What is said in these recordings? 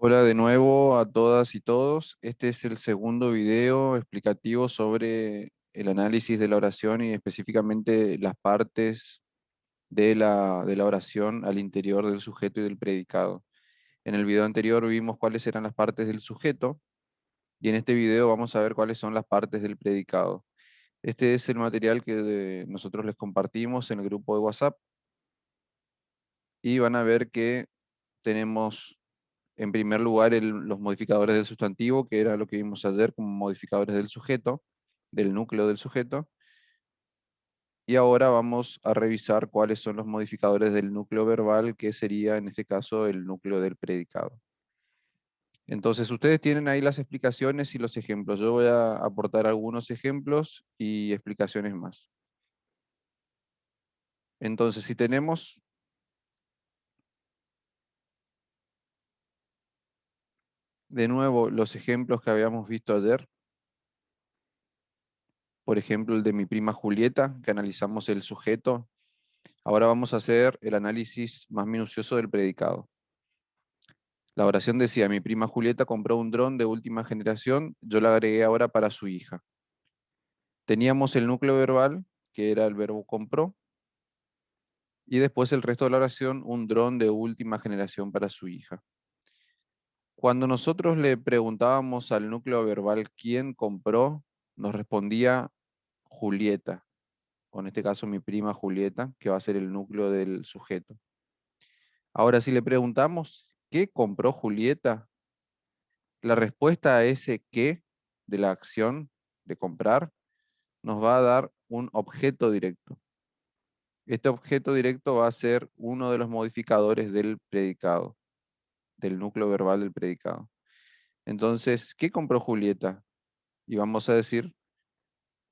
Hola de nuevo a todas y todos. Este es el segundo video explicativo sobre el análisis de la oración y específicamente las partes de la oración al interior del sujeto y del predicado. En el video anterior vimos cuáles eran las partes del sujeto y en este video vamos a ver cuáles son las partes del predicado. Este es el material que nosotros les compartimos en el grupo de WhatsApp y van a ver que tenemos en primer lugar, los modificadores del sustantivo, que era lo que vimos ayer como modificadores del sujeto, del núcleo del sujeto. Y ahora vamos a revisar cuáles son los modificadores del núcleo verbal, que sería en este caso el núcleo del predicado. Entonces, ustedes tienen ahí las explicaciones y los ejemplos. Yo voy a aportar algunos ejemplos y explicaciones más. Entonces, si tenemos de nuevo los ejemplos que habíamos visto ayer, por ejemplo, el de mi prima Julieta, que analizamos el sujeto. Ahora vamos a hacer el análisis más minucioso del predicado. La oración decía, mi prima Julieta compró un dron de última generación, yo la agregué ahora para su hija. Teníamos el núcleo verbal, que era el verbo compró, y después el resto de la oración, un dron de última generación para su hija. Cuando nosotros le preguntábamos al núcleo verbal quién compró, nos respondía Julieta, o en este caso mi prima Julieta, que va a ser el núcleo del sujeto. Ahora, si le preguntamos, ¿qué compró Julieta? La respuesta a ese qué de la acción de comprar nos va a dar un objeto directo. Este objeto directo va a ser uno de los modificadores del predicado, del núcleo verbal del predicado. Entonces, ¿qué compró Julieta? Y vamos a decir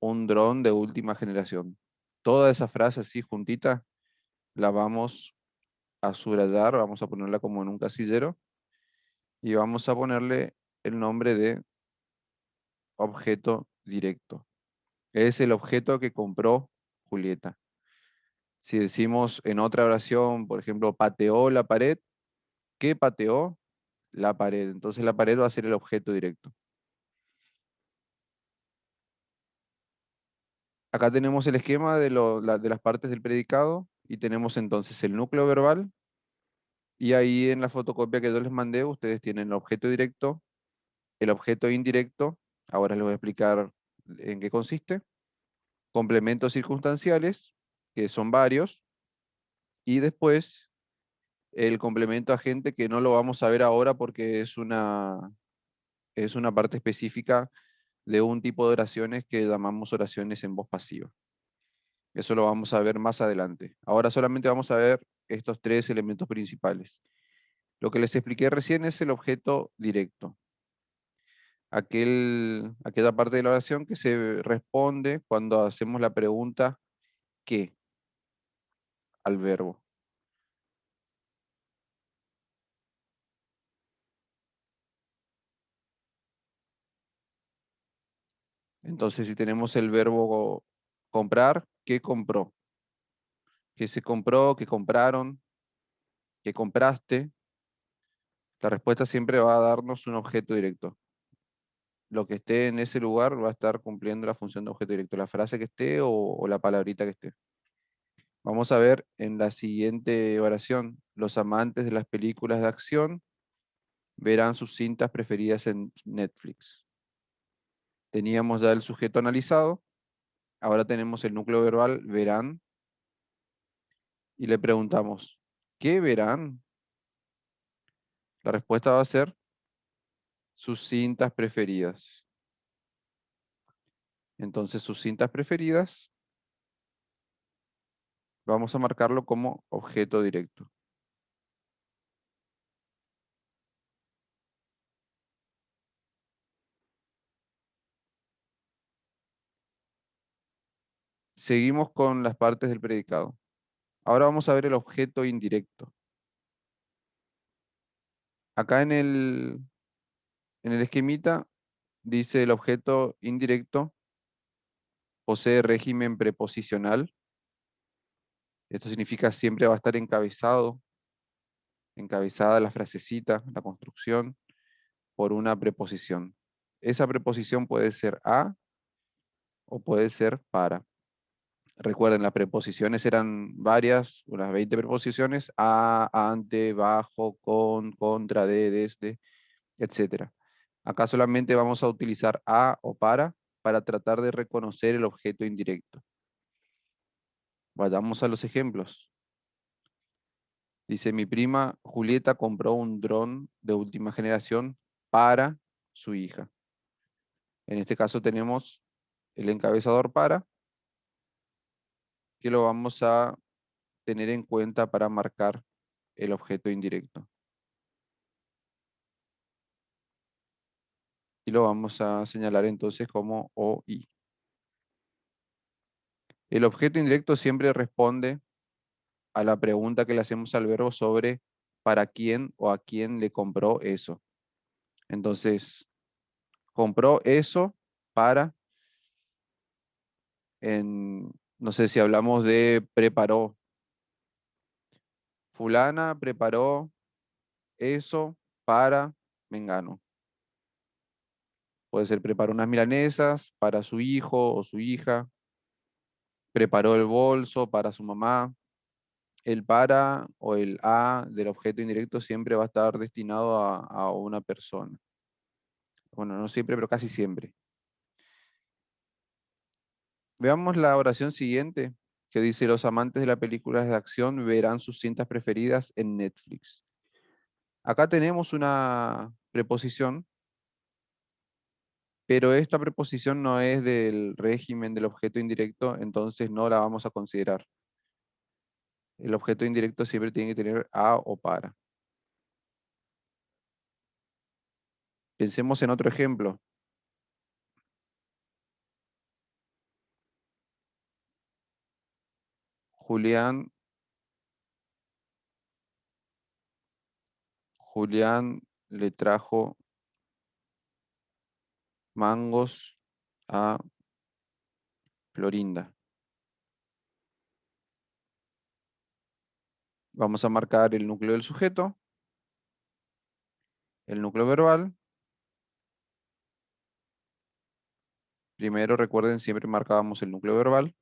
un dron de última generación. Toda esa frase así juntita la vamos a subrayar, vamos a ponerla como en un casillero y vamos a ponerle el nombre de objeto directo. Es el objeto que compró Julieta. Si decimos en otra oración, por ejemplo, pateó la pared, ¿qué pateó? La pared. Entonces la pared va a ser el objeto directo. Acá tenemos el esquema de las partes del predicado y tenemos entonces el núcleo verbal y ahí en la fotocopia que yo les mandé ustedes tienen el objeto directo, el objeto indirecto, ahora les voy a explicar en qué consiste, complementos circunstanciales, que son varios, y después el complemento agente que no lo vamos a ver ahora porque es una parte específica de un tipo de oraciones que llamamos oraciones en voz pasiva. Eso lo vamos a ver más adelante. Ahora solamente vamos a ver estos tres elementos principales. Lo que les expliqué recién es el objeto directo. Aquella parte de la oración que se responde cuando hacemos la pregunta ¿qué? Al verbo. Entonces, si tenemos el verbo comprar, ¿qué compró? ¿Qué se compró? ¿Qué compraron? ¿Qué compraste? La respuesta siempre va a darnos un objeto directo. Lo que esté en ese lugar va a estar cumpliendo la función de objeto directo, la frase que esté o la palabrita que esté. Vamos a ver en la siguiente oración. Los amantes de las películas de acción verán sus cintas preferidas en Netflix. Teníamos ya el sujeto analizado, ahora tenemos el núcleo verbal, verán, y le preguntamos, ¿qué verán? La respuesta va a ser sus cintas preferidas. Entonces, sus cintas preferidas, vamos a marcarlo como objeto directo. Seguimos con las partes del predicado. Ahora vamos a ver el objeto indirecto. Acá en el esquemita dice el objeto indirecto posee régimen preposicional. Esto significa siempre va a estar encabezado encabezada la frasecita, la construcción, por una preposición. Esa preposición puede ser a o puede ser para. Recuerden, las preposiciones eran varias, unas 20 preposiciones, a, ante, bajo, con, contra, de, desde, etcétera. Acá solamente vamos a utilizar a o para tratar de reconocer el objeto indirecto. Vayamos a los ejemplos. Dice, mi prima Julieta compró un dron de última generación para su hija. En este caso tenemos el encabezador para, que lo vamos a tener en cuenta para marcar el objeto indirecto. Y lo vamos a señalar entonces como OI. El objeto indirecto siempre responde a la pregunta que le hacemos al verbo sobre para quién o a quién le compró eso. Entonces, compró eso para, no sé si hablamos de preparó. Fulana preparó eso para Mengano. Puede ser preparó unas milanesas para su hijo o su hija. Preparó el bolso para su mamá. El para o el a del objeto indirecto siempre va a estar destinado a una persona. Bueno, no siempre, pero casi siempre. Veamos la oración siguiente, que dice, los amantes de las películas de acción verán sus cintas preferidas en Netflix. Acá tenemos una preposición, pero esta preposición no es del régimen del objeto indirecto, entonces no la vamos a considerar. El objeto indirecto siempre tiene que tener a o para. Pensemos en otro ejemplo. Julián le trajo mangos a Florinda. Vamos a marcar el núcleo del sujeto, el núcleo verbal. Primero, recuerden, siempre marcábamos el núcleo verbal.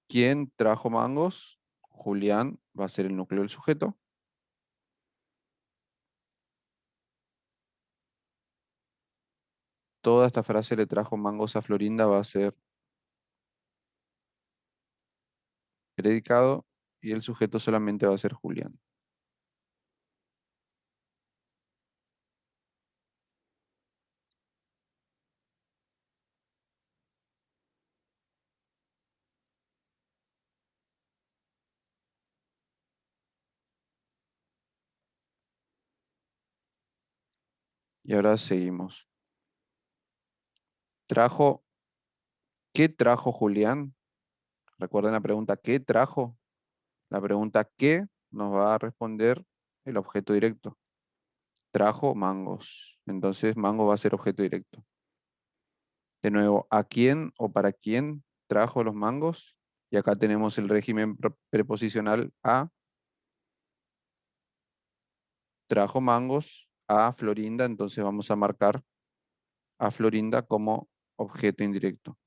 ¿Quién trajo mangos? Julián va a ser el núcleo del sujeto. Toda esta frase le trajo mangos a Florinda va a ser predicado y el sujeto solamente va a ser Julián. Y ahora seguimos. Trajo, ¿qué trajo Julián? Recuerden la pregunta, ¿qué trajo? La pregunta ¿qué? Nos va a responder el objeto directo. Trajo mangos. Entonces mango va a ser objeto directo. De nuevo, ¿a quién o para quién trajo los mangos? Y acá tenemos el régimen preposicional a. Trajo mangos a Florinda, entonces vamos a marcar a Florinda como objeto indirecto.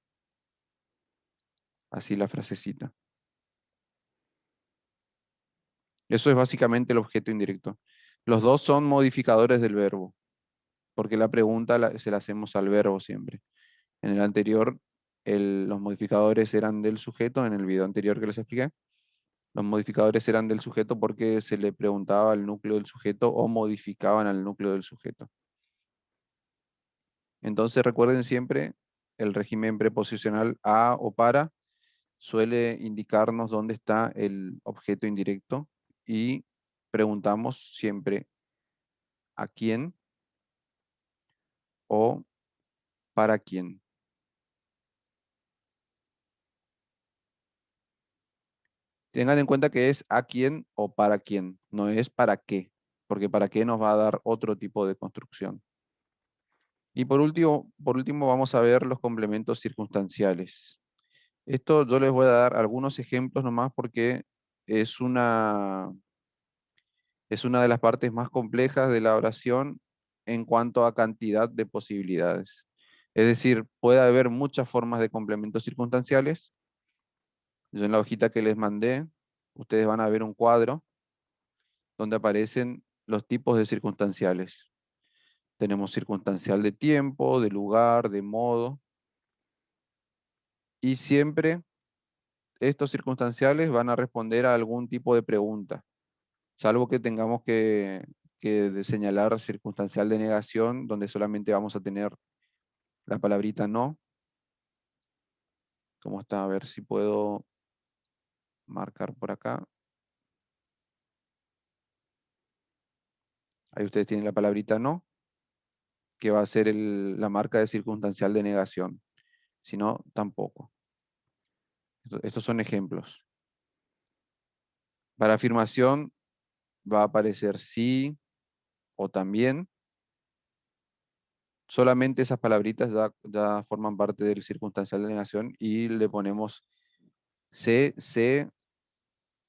Así la frasecita. Eso es básicamente el objeto indirecto. Los dos son modificadores del verbo, porque la pregunta se la hacemos al verbo siempre. En el anterior, los modificadores eran del sujeto, en el video anterior que les expliqué. Los modificadores eran del sujeto porque se le preguntaba al núcleo del sujeto o modificaban al núcleo del sujeto. Entonces recuerden siempre el régimen preposicional a o para suele indicarnos dónde está el objeto indirecto y preguntamos siempre a quién o para quién. Tengan en cuenta que es a quién o para quién, no es para qué, porque para qué nos va a dar otro tipo de construcción. Y por último vamos a ver los complementos circunstanciales. Esto yo les voy a dar algunos ejemplos nomás porque es una, es una de las partes más complejas de la oración en cuanto a cantidad de posibilidades. Es decir, puede haber muchas formas de complementos circunstanciales. Yo en la hojita que les mandé, ustedes van a ver un cuadro donde aparecen los tipos de circunstanciales. Tenemos circunstancial de tiempo, de lugar, de modo, y siempre estos circunstanciales van a responder a algún tipo de pregunta, salvo que tengamos que señalar circunstancial de negación, donde solamente vamos a tener la palabrita no. ¿Cómo está? A ver si puedo marcar por acá. Ahí ustedes tienen la palabrita no, que va a ser la marca de circunstancial de negación. Si no, tampoco. Estos son ejemplos. Para afirmación va a aparecer sí o también. Solamente esas palabritas ya forman parte del circunstancial de negación y le ponemos C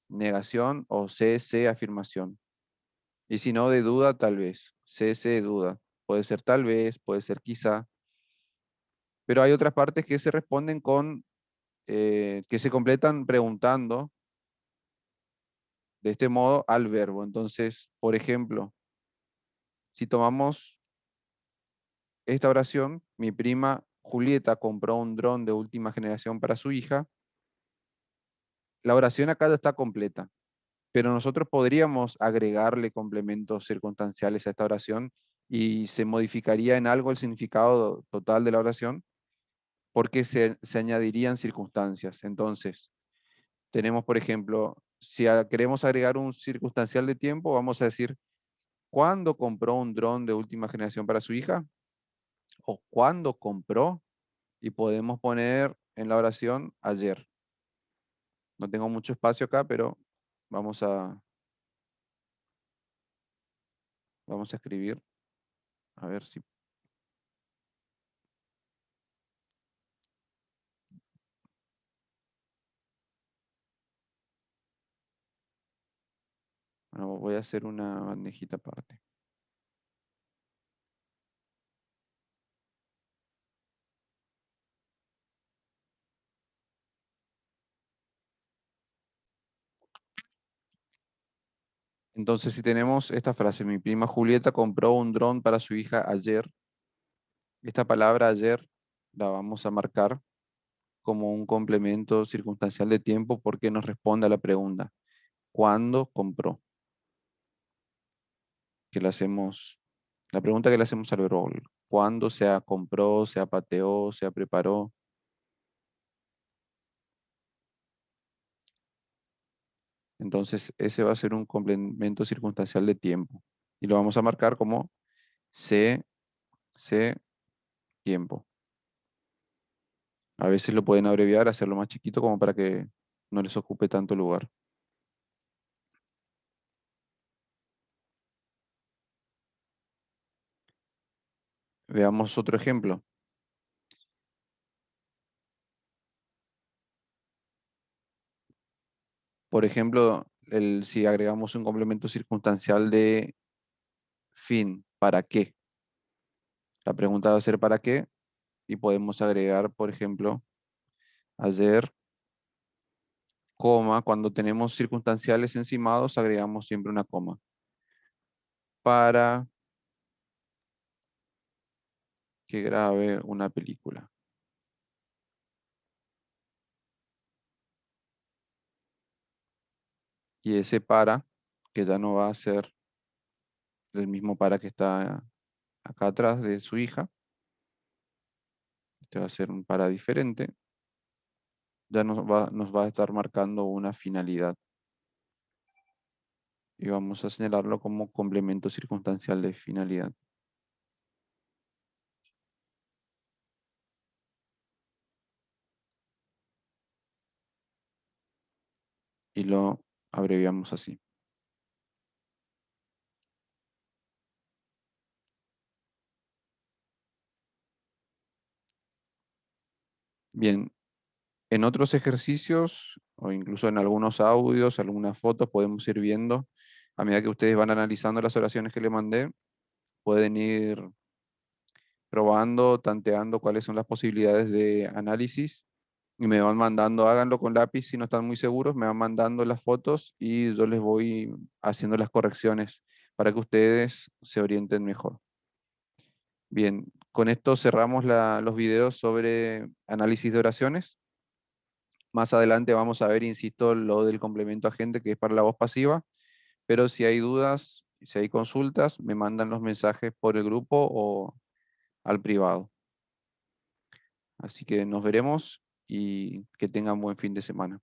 negación o C afirmación. Y si no, de duda, tal vez. C duda. Puede ser tal vez, puede ser quizá. Pero hay otras partes que se responden que se completan preguntando de este modo al verbo. Entonces, por ejemplo, si tomamos esta oración, mi prima Julieta compró un dron de última generación para su hija, la oración acá ya está completa, pero nosotros podríamos agregarle complementos circunstanciales a esta oración y se modificaría en algo el significado total de la oración porque se añadirían circunstancias. Entonces, tenemos, por ejemplo, si queremos agregar un circunstancial de tiempo, vamos a decir, ¿cuándo compró un dron de última generación para su hija? ¿O cuándo compró? Y podemos poner en la oración ayer. No tengo mucho espacio acá, pero vamos a, vamos a escribir. A ver si... Bueno, voy a hacer una bandejita aparte. Entonces, si tenemos esta frase, mi prima Julieta compró un dron para su hija ayer, esta palabra ayer la vamos a marcar como un complemento circunstancial de tiempo porque nos responde a la pregunta, ¿cuándo compró? Que le hacemos, la pregunta que le hacemos al verbo, ¿cuándo se compró, se pateó, se preparó? Entonces, ese va a ser un complemento circunstancial de tiempo. Y lo vamos a marcar como se tiempo. A veces lo pueden abreviar, hacerlo más chiquito como para que no les ocupe tanto lugar. Veamos otro ejemplo. Por ejemplo, si agregamos un complemento circunstancial de fin, ¿para qué? La pregunta va a ser ¿para qué? Y podemos agregar, por ejemplo, ayer, coma, cuando tenemos circunstanciales encimados, agregamos siempre una coma. Para que grabe una película. Y ese para, que ya no va a ser el mismo para que está acá atrás de su hija, este va a ser un para diferente, ya nos va a estar marcando una finalidad. Y vamos a señalarlo como complemento circunstancial de finalidad. Y lo abreviamos así. Bien, en otros ejercicios, o incluso en algunos audios, algunas fotos, podemos ir viendo, a medida que ustedes van analizando las oraciones que le mandé, pueden ir probando, tanteando cuáles son las posibilidades de análisis y me van mandando, háganlo con lápiz si no están muy seguros, me van mandando las fotos y yo les voy haciendo las correcciones para que ustedes se orienten mejor. Bien, con esto cerramos los videos sobre análisis de oraciones. Más adelante vamos a ver, insisto, lo del complemento agente que es para la voz pasiva, pero si hay dudas, si hay consultas, me mandan los mensajes por el grupo o al privado. Así que nos veremos y que tengan buen fin de semana.